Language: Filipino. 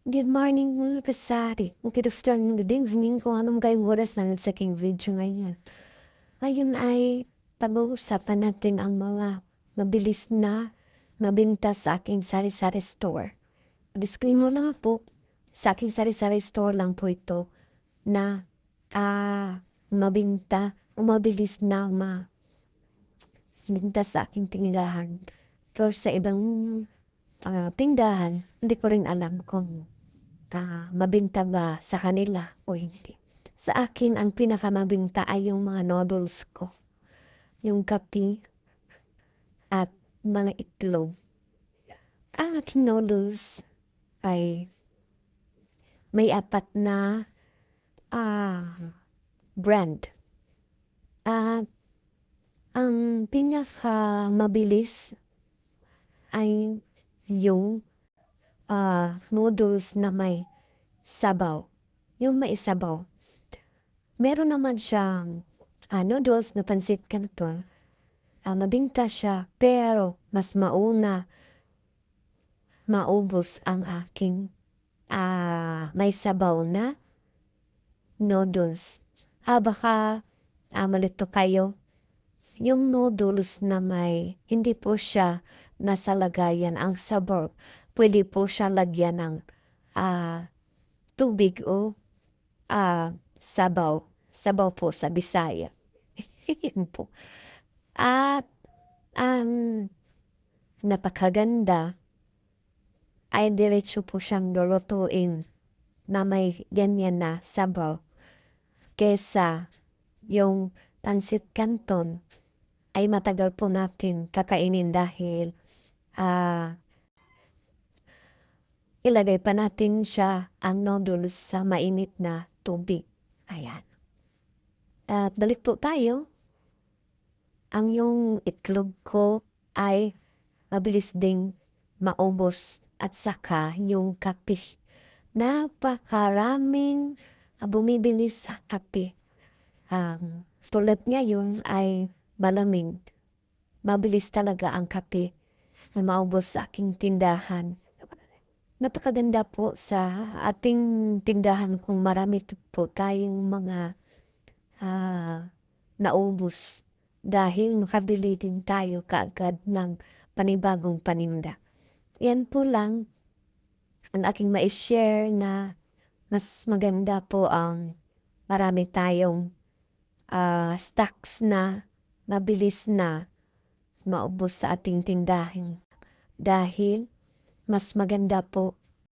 Good morning mga kasari. Good afternoon, good evening kung anong kayong oras na sa aking video ngayon. Ngayon ay pag-uusapan natin ang mga mabilis na mabinta sa aking sari-sari store. Disclaimer lang po, sa aking sari-sari store lang po ito na mabinta o mabilis na mabinta sa aking tindahan. Pero sa ibang tindahan, hindi ko rin alam kung mabinta ba sa kanila o hindi. Sa akin, ang pinakamabinta ay yung mga noodles ko. Yung kape at mga itlog. Ang aking noodles ay may 4 na brand. At ang pinakamabilis ay yung noodles na may sabaw. Yung may sabaw. Meron naman siyang noodles na pansit canton. Mabinta siya pero mas maubos ang aking may sabaw na noodles. Baka malito kayo. Yung noodles na may hindi po siya nasa lagayan ang sabaw. Pwede po siya lagyan ng tubig o sabaw. Sabaw po sa Bisaya. Yun po. At ang napakaganda ay diretso po siyang lulutuin na may ganyan na sabaw. Kesa yung pansit canton ay matagal po natin kakainin dahil ilagay pa natin siya ang noodles sa mainit na tubig. Ayan. At balik po tayo. Ang yung itlog ko ay mabilis ding maubos at saka yung kape. Napakaraming bumibili sa kape. Tulad ngayon ay malamig. Mabilis talaga ang kape na maubos sa aking tindahan. Napakaganda po sa ating tindahan kung marami po tayong mga naubos dahil makabili din tayo kaagad ng panibagong paninda. Yan po lang ang aking ma-share na mas maganda po ang marami tayong stocks na mabilis na maubos sa ating tindahan dahil mas maganda po